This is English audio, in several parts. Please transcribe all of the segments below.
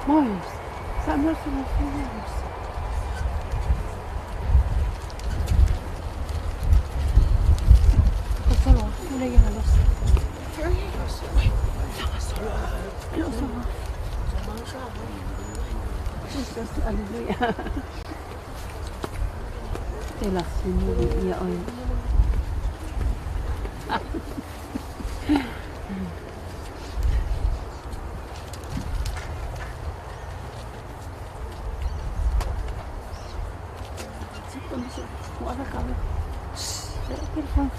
Mois, saan mo sumusunod? Solo, no le llegan los. Jesus, aleluya. Te la sinuya hoy. Guarda cabe. Telefone.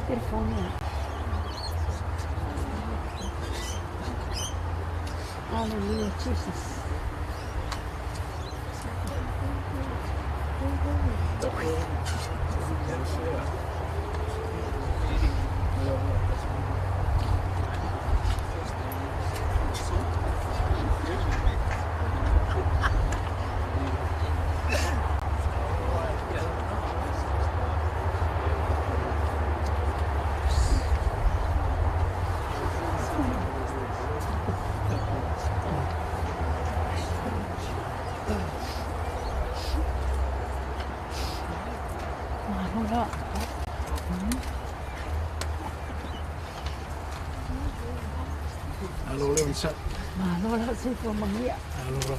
Telefone. Hallelujah, Jesus. Allora, mi sa. Ma allora sei mamma mia. Allora.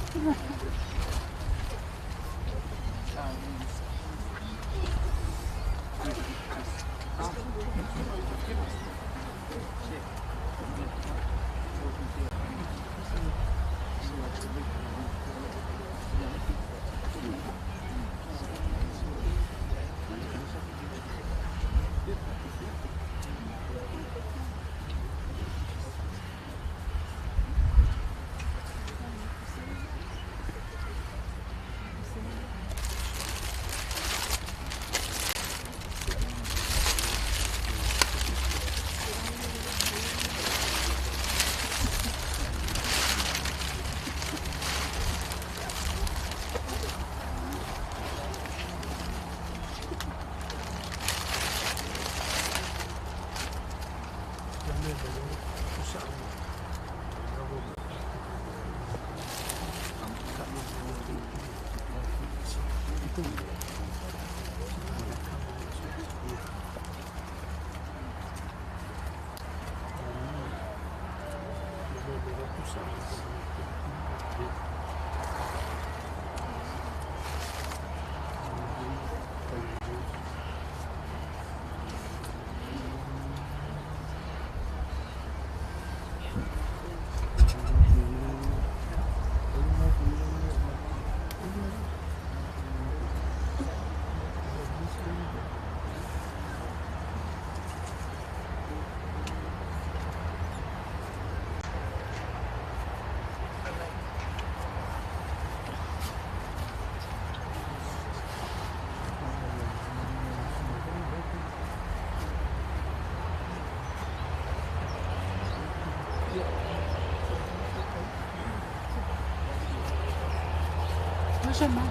Where's your mom?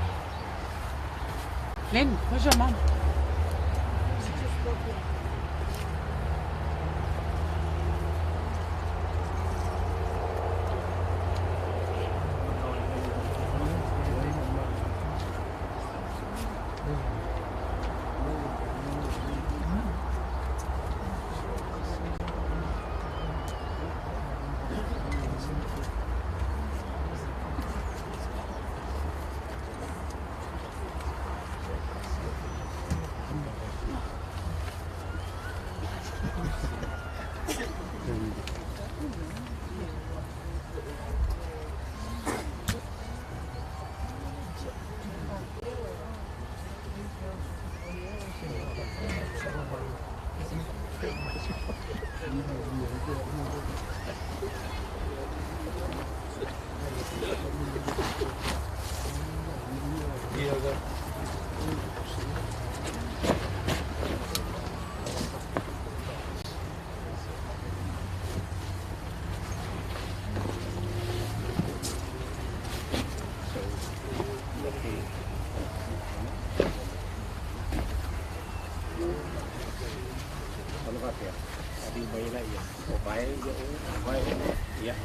Lynn, where's your mom? Đi bay lại vậy. Có bay bay. Yeah.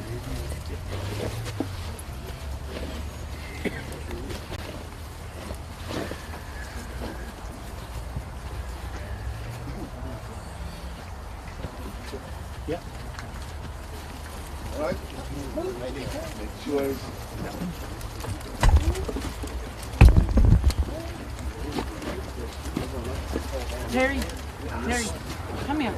Yeah. All right. Make sure. Terry, come here.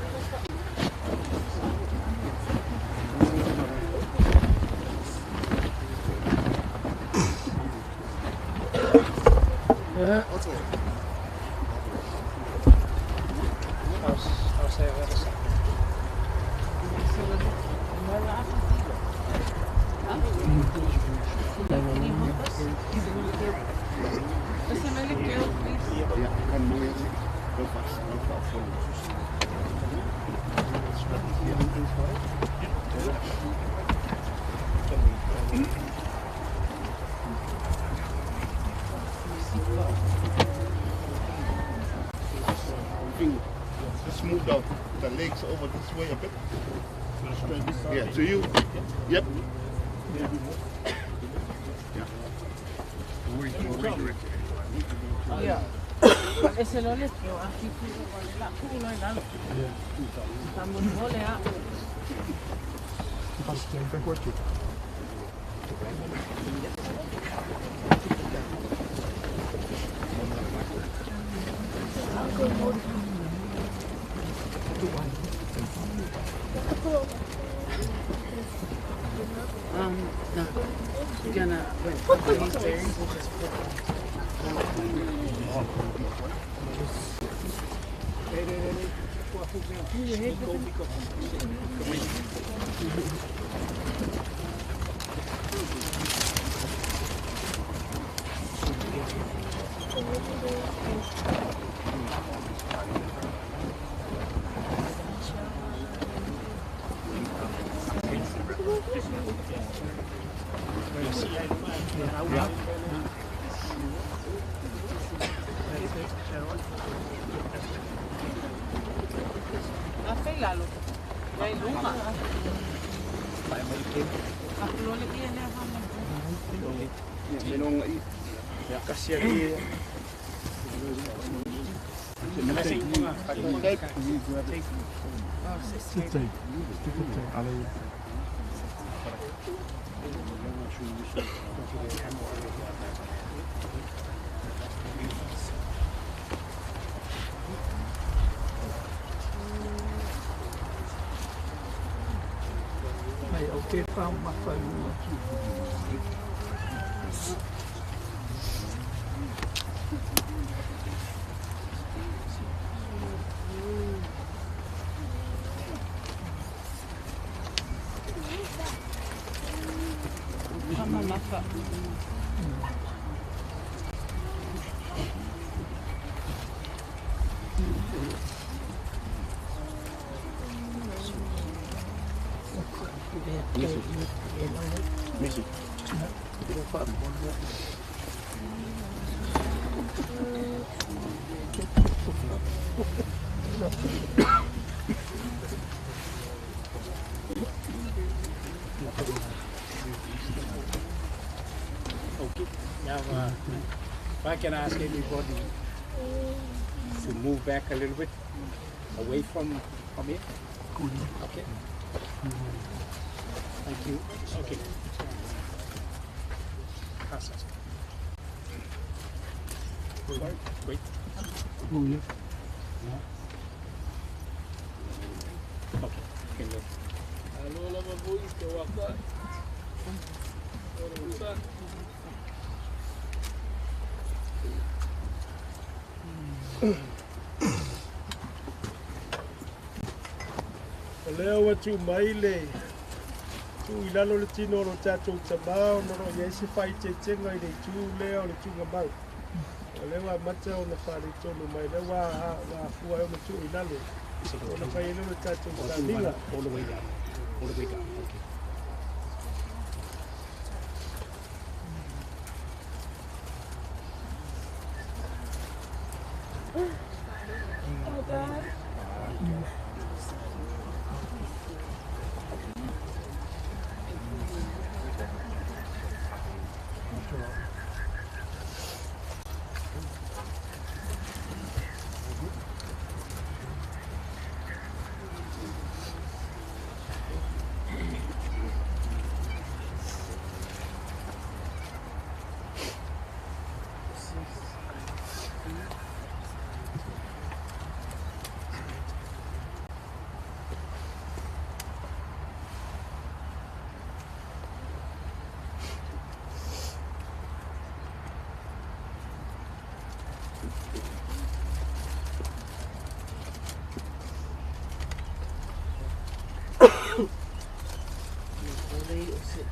I'll say the other side. Listen really cute, please. Yeah, come on. Go fast. Go fast. Just move the legs over this way a bit. Yeah, to you. Yep. Yeah. Ese lo le quedó así, la culo y nada. Estamos boleados. No. You're gonna put these berries. We'll just put them. Afeilalo. Vai lunga. Phải mấy kim. Lo le tiene a Minong Kasih lagi. Nasi bunga. Okay, from my phone. Mama maka. Missy. Okay. Now, if I can ask everybody to move back a little bit away from here. Okay. Thank you. Okay. Wait. Okay. Can you? Leo wa tu maile. Tu ilalo le tino lo chacho tabao no ro yesi fai che ngai de tu leo le tu ngabau. Leo wa mata ona fari to no mai le wa fuwa o tu ilalo. Ona fai le chacho tabinga All the way down. All the way down. Okay. rei o se.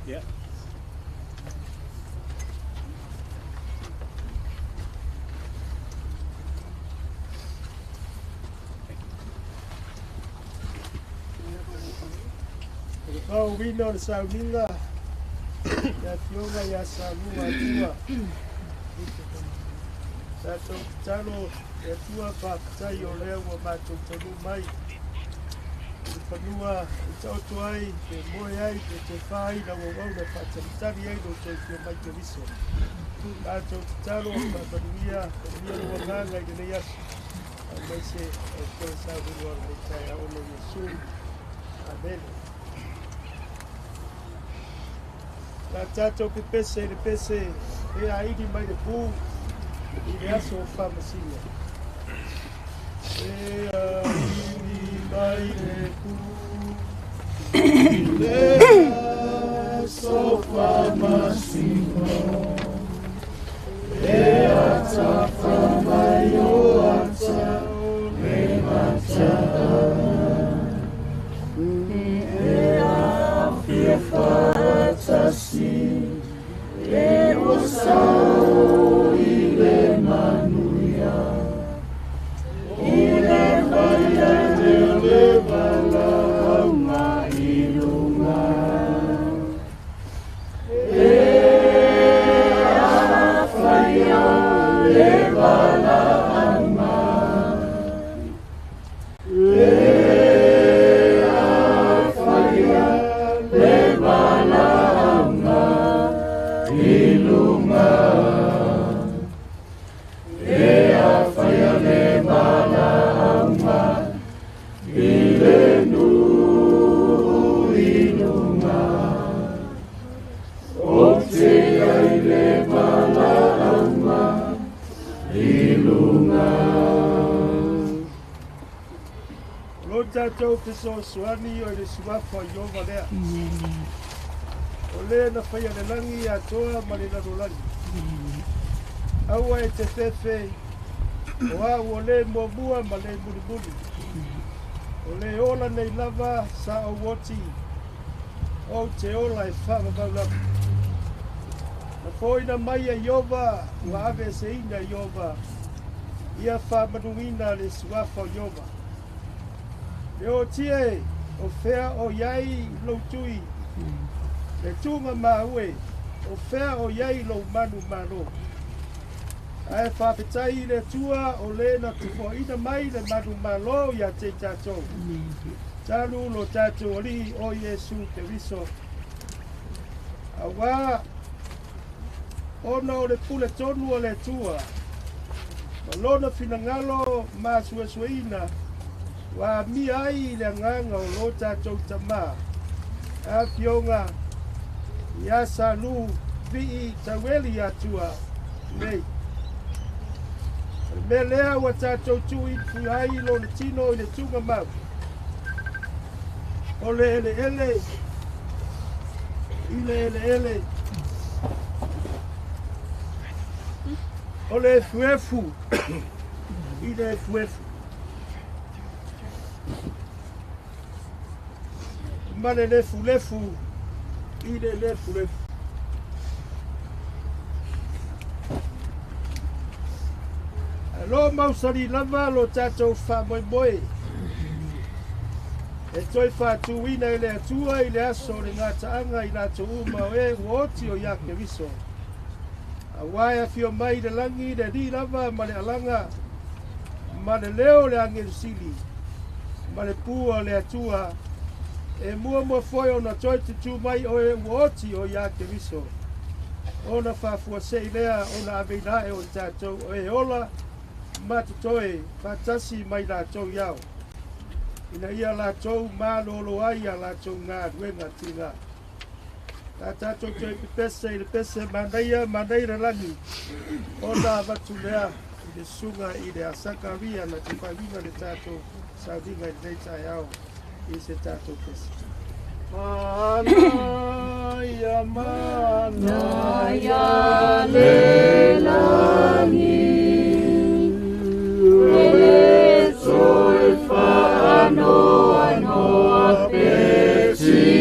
Yeah. Oh, we know the Sauninga. That yoga ya Salū Atua. Tato talo e tua papai o leo wa mato tonu mai. Panua tau tuai te moe ai te whai na wawau na whatamtari ai no tau te mai te riso. Tato talo ma panuia no nganga i nei asu. Mai se o koe Sauninga o nei tai ao no Yesu. Amen. La tato ke pese e aidi mai de pū i le aso o whamasinga. E aidi mai de pū i le aso o whamasinga. E ata whamai o ata me mata. E a whia whatasi e o sau i le manuia. I le whaia te le wala haunga i lunga. E a whaia le wala haunga. Tātou te so suani o le suafa i ova lea. O le na whaia le langi a toa ma le nano langi. Aua e te whewhe o au o le mua ma le muni. O le ola nei lava sa o woti o te ola e whamamau lava. Na whoina mai a iova ua ave se ina iova ia whamanuina le suafa o iova. Le o tie o whea o iai lau tui. Le tunga maue o whea o iai lau manu mano. Ae whawhetai le tua o le na tufo ina mai le manu malo ia te tātou. Salū lo tātou ali o Yesu te riso. A wā ona o le pule tonu o le tua. Malona finangalo ma suesueina. Wa mi ai le nganga o lo tātou tamā. A fionga ia Salū Taueli Atua nei. Me lea wa tātou tui fu ai lo le tino i le tunga mau. O le ele. I le ele. O le fuefu. I le fuefu. Ma le lefu i le lefu. Lo mausari lava lo tātou whamoimoe. E toi whātuina i le atua i le aso le ngā taanga i nā tu uma o e uoti o iake riso. Awai a fio mai le langi le di lava ma le alanga ma le leo le angel sili ma le pua le atua e mua foi ona toi tu mai o e woti o ia ke viso ona fa fu sei lea ona avena e o tatou o e ola ma toi fatasi mai la tou yao ina ia la tou ma lo ai la tou nga wenga tinga ta tatou te pese mandai le langi ona vatu lea i le sunga i le asakaria na te whawina le tatou sa vinga i leita yao i se tatou pese mana ya le langi le soy fa no pesinga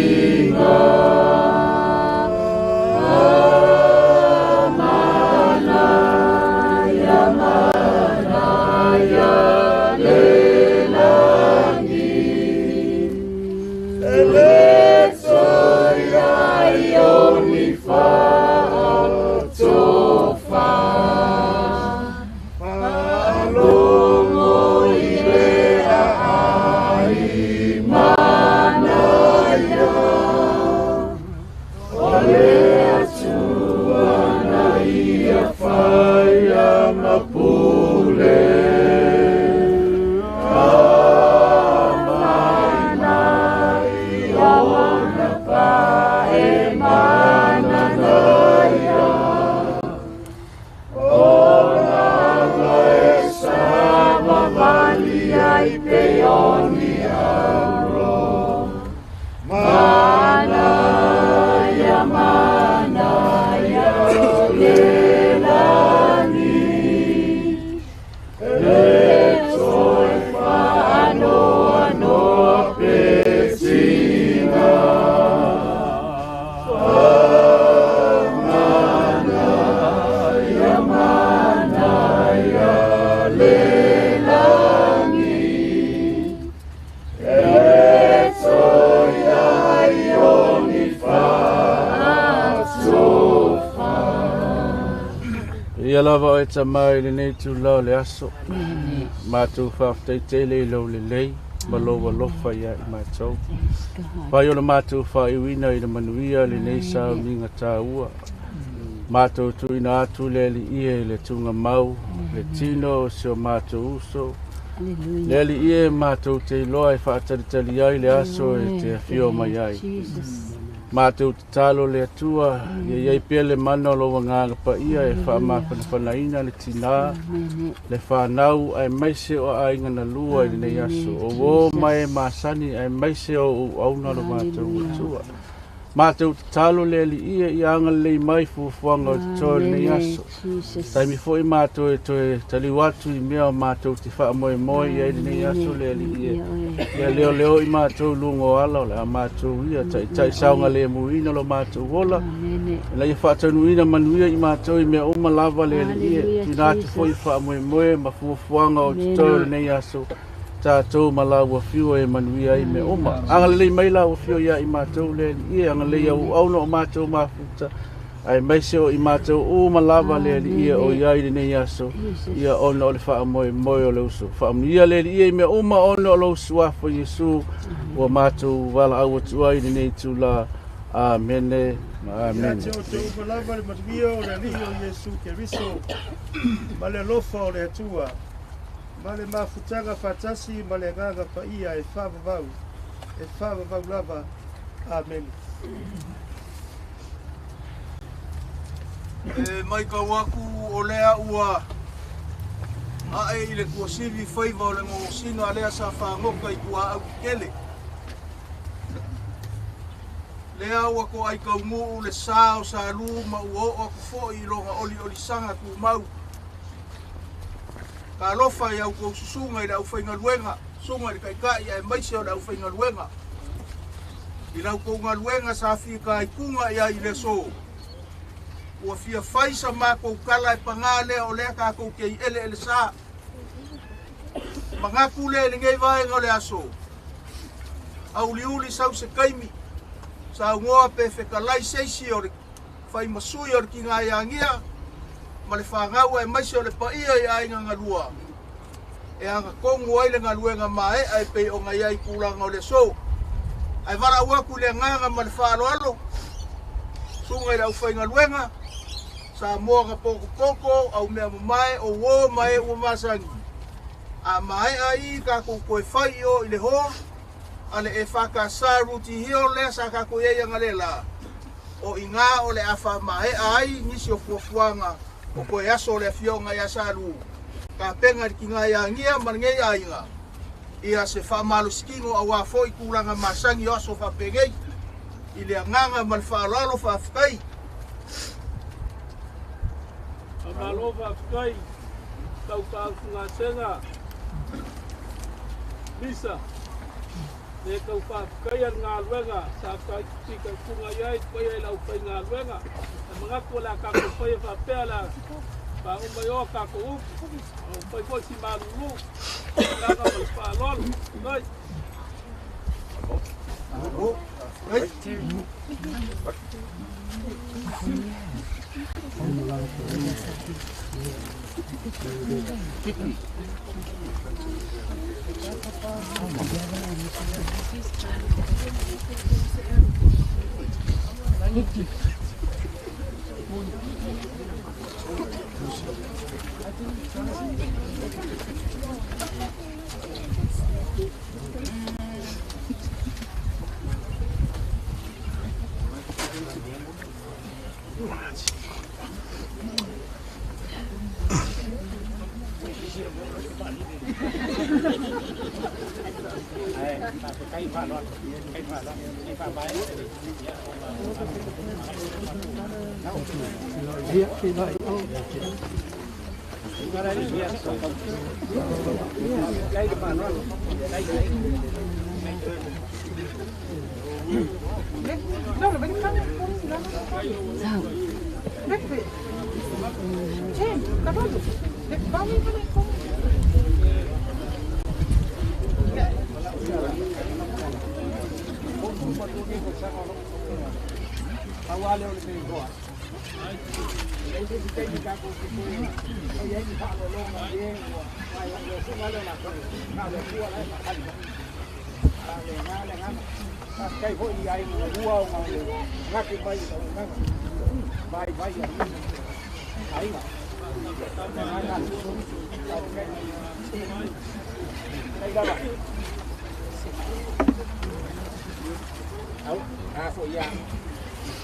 Ia lava e tamai le nei tu lau le aso. Mātou whaaftei te le lau le lei. Malowa lofa ia i mātou. Pai o le mātou whaiwina i le manuia le nei sao minga tā ua. Mātou tu ina atu le li ie le tunga mau. Le tino se o mātou uso. Le li ie mātou te loa e whaatalitali ai le aso e te awhio mai ai. Mātou te talo le atua, iei pia le mana lo wanganga pa ia e whaamawhanaina le tina, le whanau ai maise o ainga na lua i nei aso, o wō mai masani ai maise o auna lo mātou atua. Mātou te talo le li ia i anga lei mai fufuanga o te toi nei aso. Taimi fo i mātou e toi tali watu i mea o mātou te wha moe moe i eiri nei aso le li ia. Ia leo i mātou lungo ala o le a mātou ia. Tai saunga le muina lo mātou wola. La ia whaatanuina manuia i mātou i mea uma lava le li ia. Tinatu fo i wha moe moe ma fufuanga o te toi nei aso. Tātou malaua whio e manuia i me oma. Anga lei mai lau whio ia i mātou le li ia. Anga lei au auna o mātou mafuta. Ai maise o i mātou o malawa le li ia o ia i nei aso. Ia ona o le wha moe moe o le uso. Wha ia le li ia i me oma ona o le uso wafo Yesu. O mātou wala au atua i nei tu la. Amene. Amen. Ia te o te umalawa le matuia o le li o Yesu ke riso. Ma le lofa o le atua. Ma le mafutanga fatasi ma le nganga pa ia e whavavau. E whavavau lava. Amen. Mai ka waku o lea ua ae i le kua sivi whaiva o le ngō sino a lea sa whangoka i kua au kele. Lea ua ko ai kau muu le sā o Salū ma ua o aku fo i ronga oli sanga ku mau. Ka lofa i au kou susunga i le au whainga luenga, sunga i kai e maise o le au whainga luenga. I lau kou ngā luenga sa whika i kunga i ai le so. Ua fia whaisa mā kou kala e pangale o lea kā kou kei ele sā. Mangaku le ngei vaenga o le aso. Au liuli sau se kaimi. Sa ngoa pe whekalai seisi o le whai masui o le ki ngā iangia. ma le whangau e maise o le paia i ainga ngalua. E anga kongu ai le ngaluenga mae ai pei o ngai ai kulanga o le so. Ai vara waku le nganga ma le whaaloalo. Sunga i lau whai ngaluenga. Sa moa ka poko poko au mea mai o wo mai o masangi. A mai ai ka koe whai o i le hoa. Ale e whaka Salū Taueli le sa ka koe ia ngalela. O inga o le afa mai ai nisi o fuafuanga o koe aso le fionga ia Salū. Ka penga ki ngā ia ngia manngei ainga. Ia se whamalo skingo a wafo i kulanga masangi o aso whapengei. I le nganga man whaalalo whafkai. Whamalo whafkai. Tau whaafunga senga. Lisa. Ne kau whafkai ar ngā luenga. Sa kai tika kunga iai pai ai lau pai ngā luenga. E mga kua kako pai e whapea la. Pa o mai o kako u. O pai koi si maruru. Kaka mai whaalolo. Noi.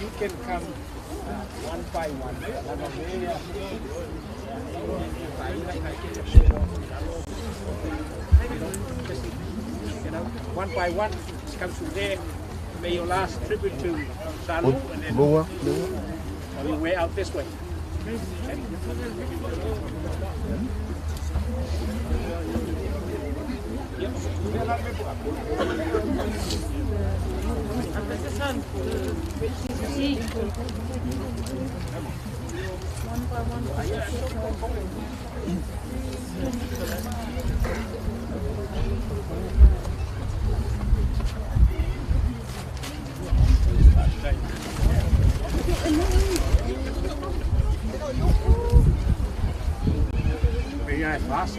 You can come one by one. One by one, just come through there. May your last tribute to Salū, and then we way out this way. Yeah, fast.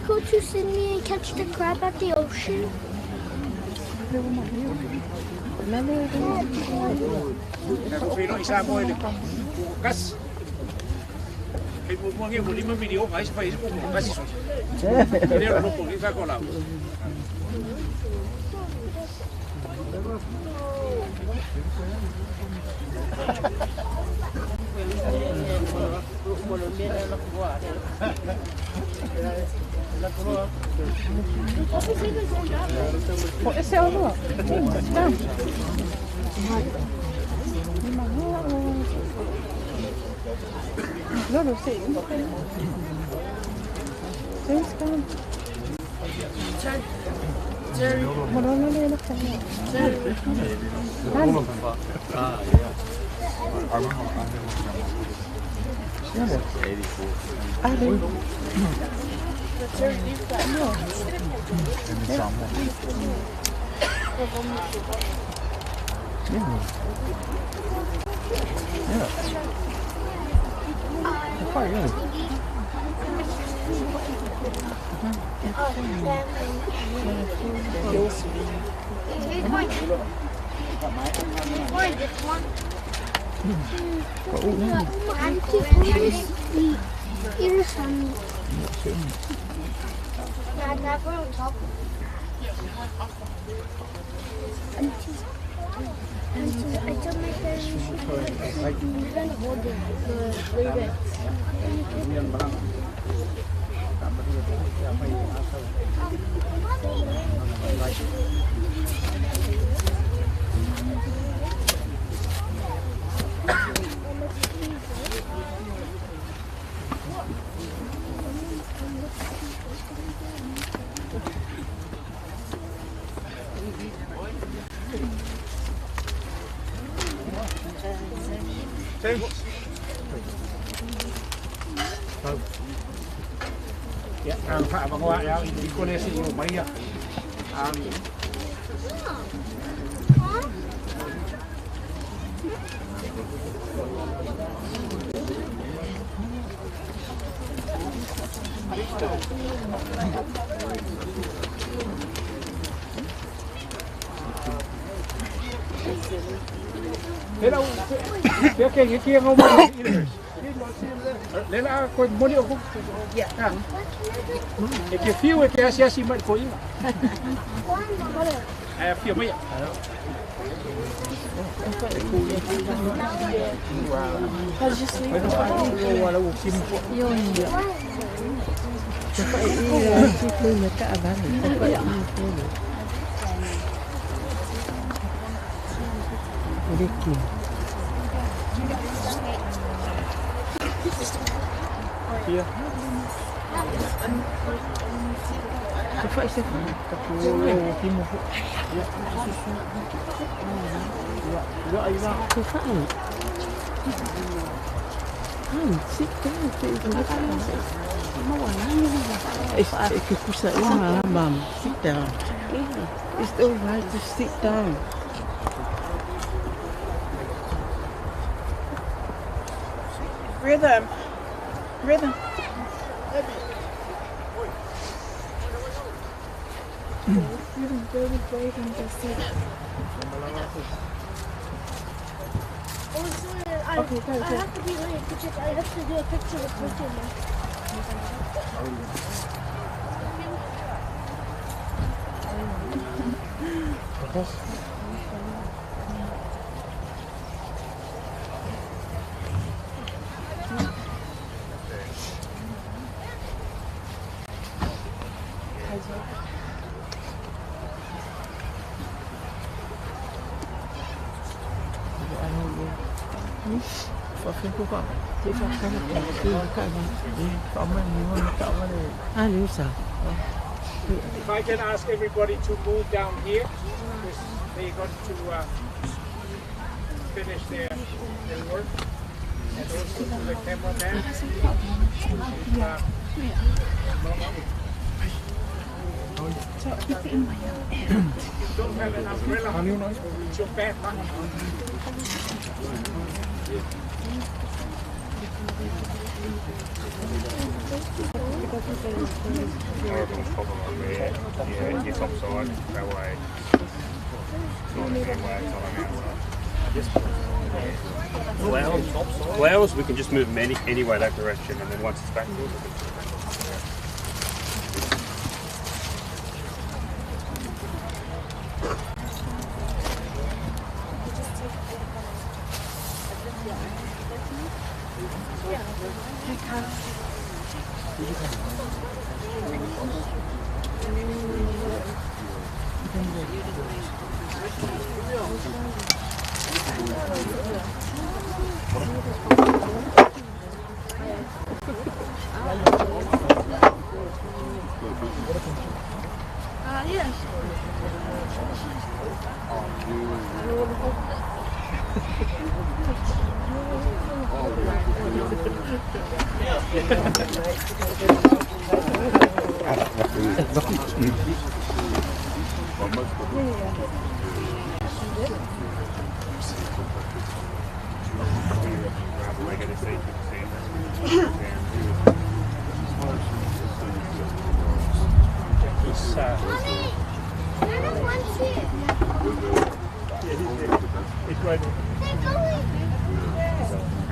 Could you send me and catch the crab at the ocean? Esse é o Lua. Não sei. Tem esse cara. Jerry. Ya, ang mga ya, hindi ko na siya yung maya. Pero kaya nga mo Lela ko muli ako. Ya. E que fio é que é assim mais coisa. É fio meia. Iya. Cepat saya. Kapur timur. Ya. Ya, ya Aina. Cepat. Sit down. It's kusat rumah Mom. Sit down. It's all right to sit down. Rhythm. Rhythm. Very brave and just okay, go. I have to be late because I have to do a picture with Christian. If I can ask everybody to move down here, because they're going to finish their work, and also to the cameraman. Don't have an umbrella. It's your bad luck. Problem on there, your top side, that way. Flowers, we can just move them anyway that direction, and then once it's back, we can Yes.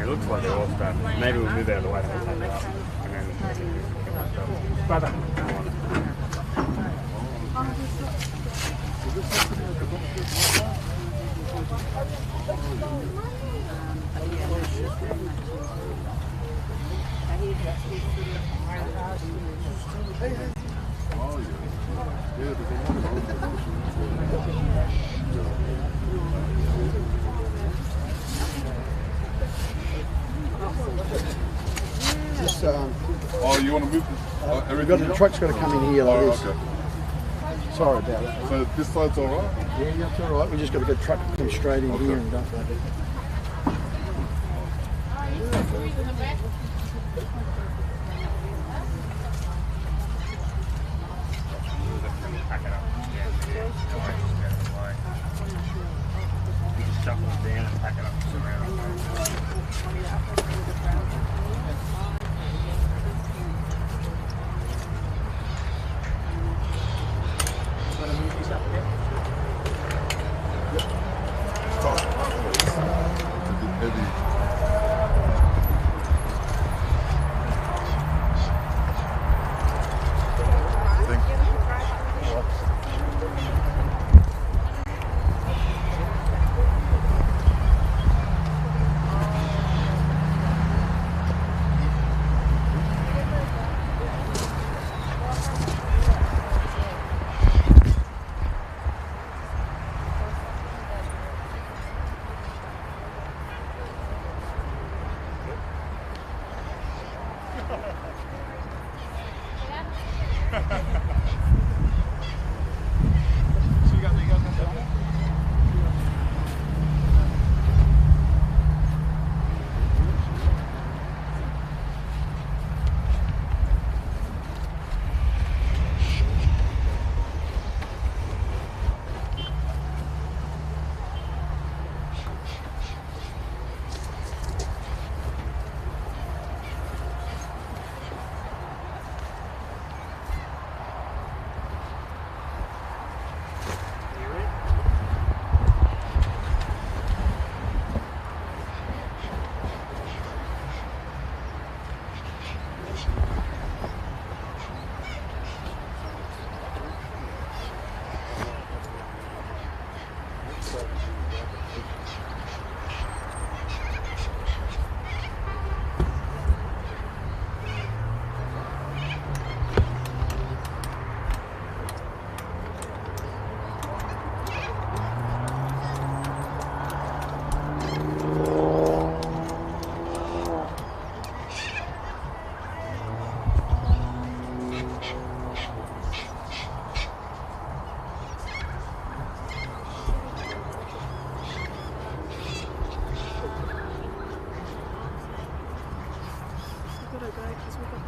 It looks like it was done. Maybe we'll move out of the way. And then, brother. Just, Oh, you want to move? the truck's got to come in here like Oh, this. okay. Sorry about it. So this side's all right? Yeah, that's all right. We just got to get the truck to come straight in here and dump that. Pack it up. You just shuffle it down and pack it up.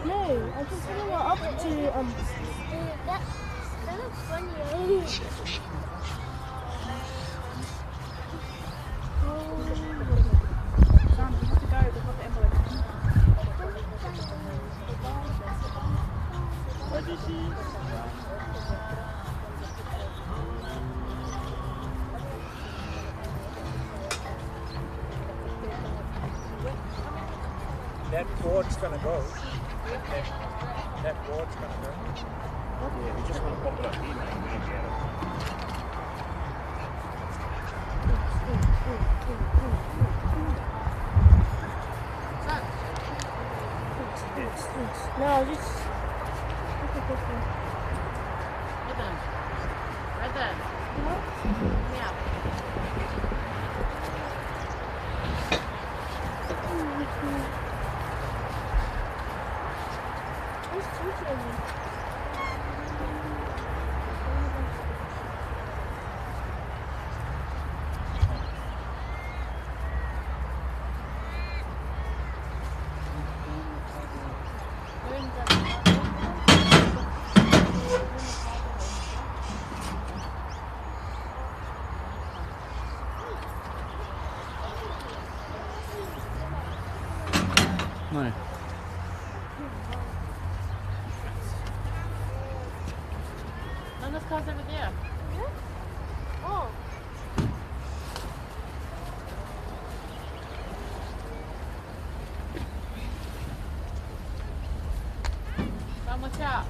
No, I just want to go up to that looks funny. That board's gonna go. That board's gonna go. Yeah, we just want to pop it up here, mate. No, just. Right there. Yeah. It's too Nei. Nana's car's over there. Oh. Watch out.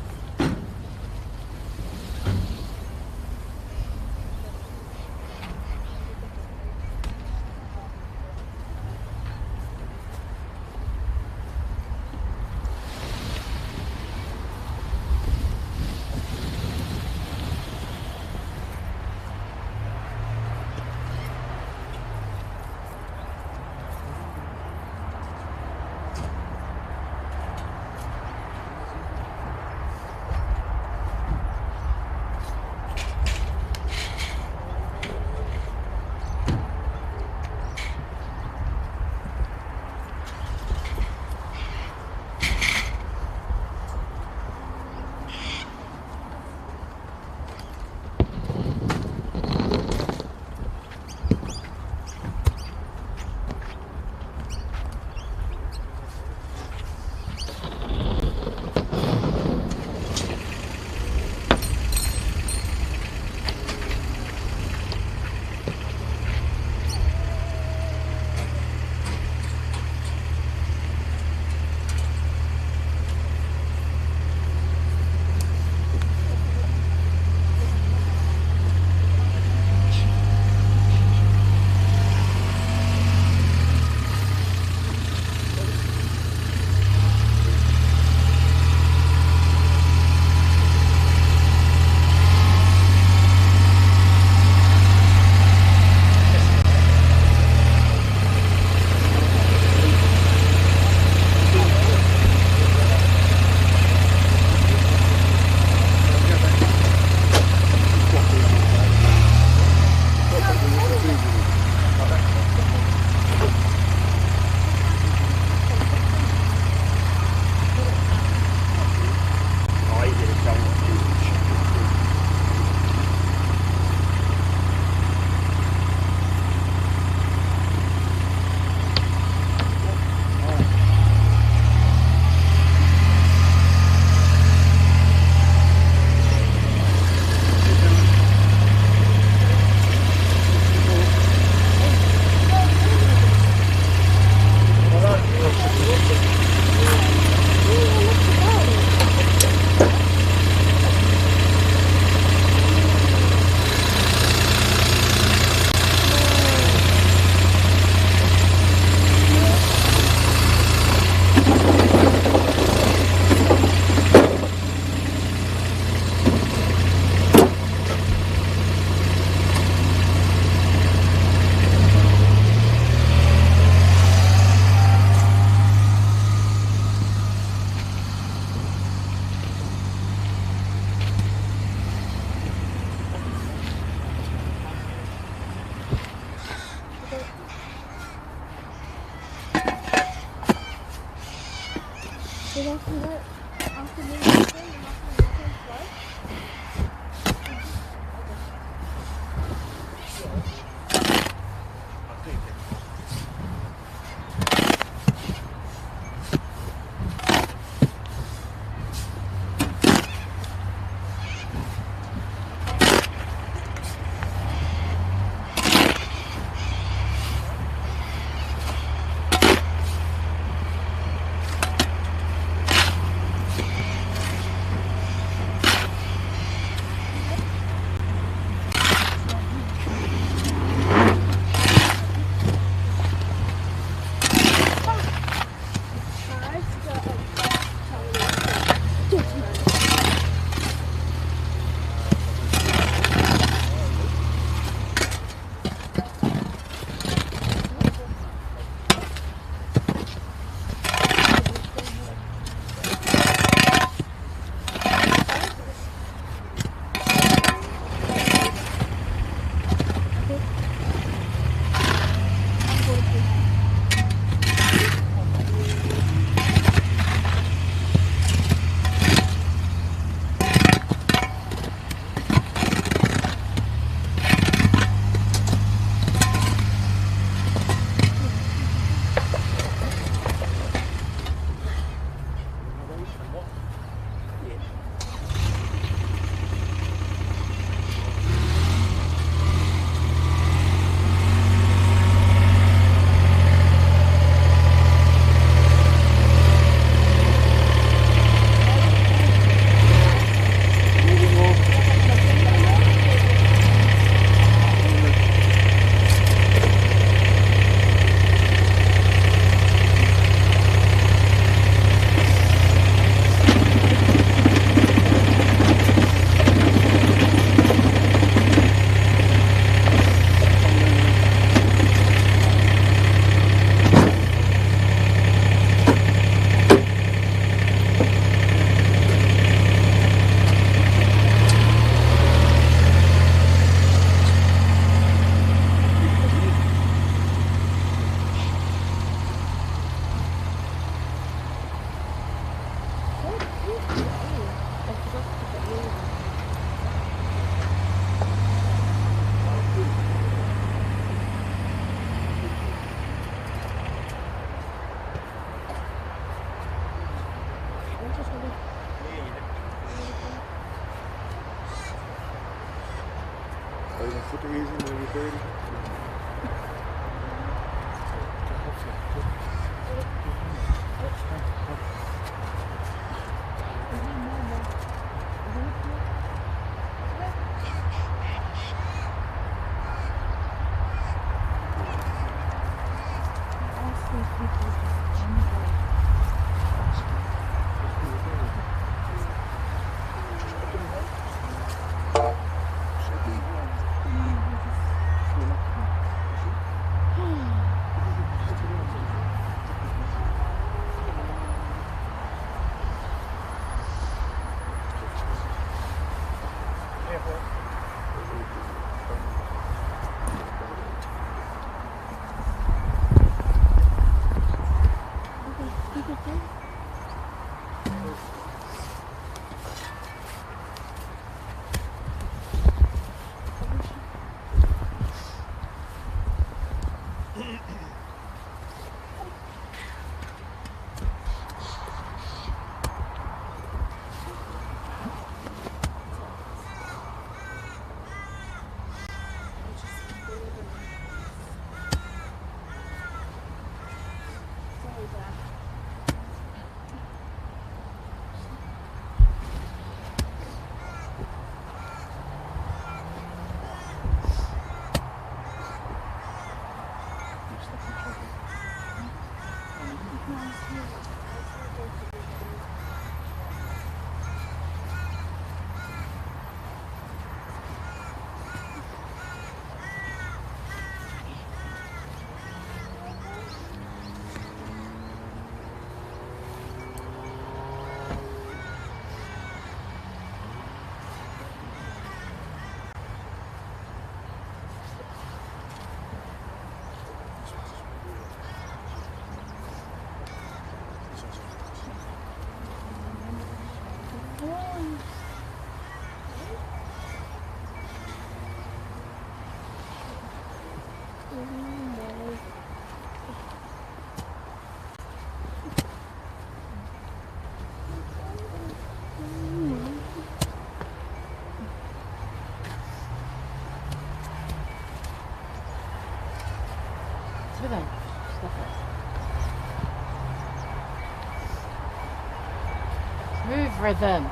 Smooth rhythm.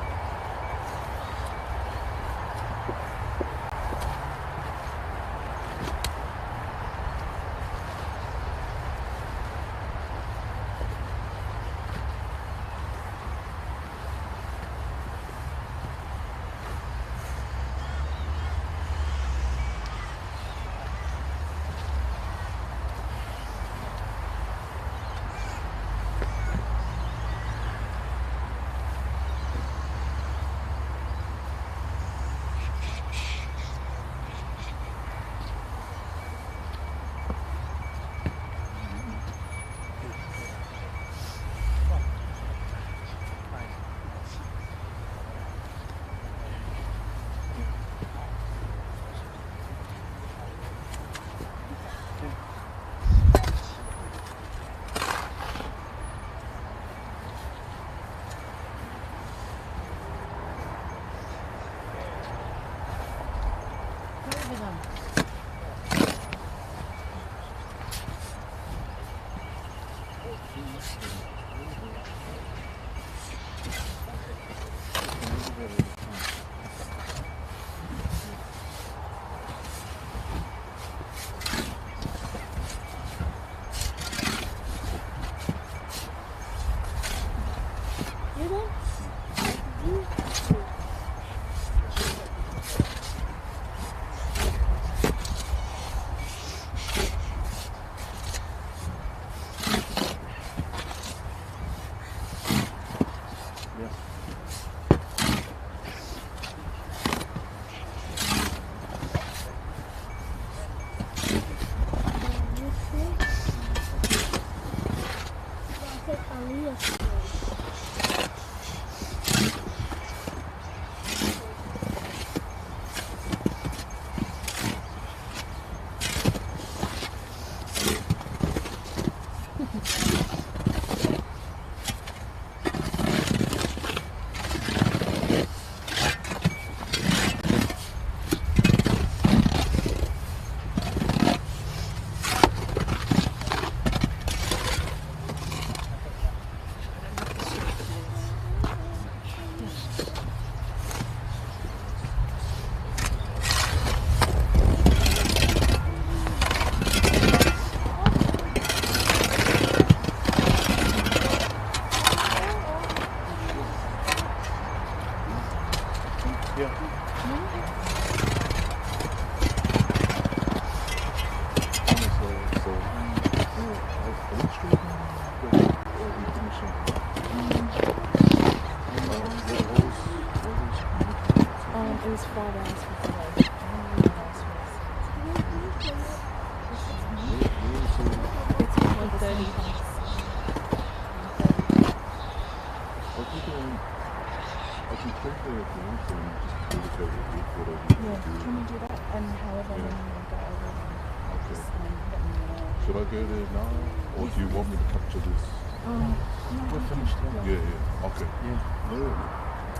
Should I go there now, or do you want me to capture this? We're finished. Yeah. Okay. Yeah.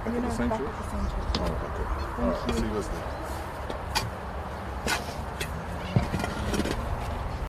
Back at the same church? Oh, okay. All right, I'll see you guys there.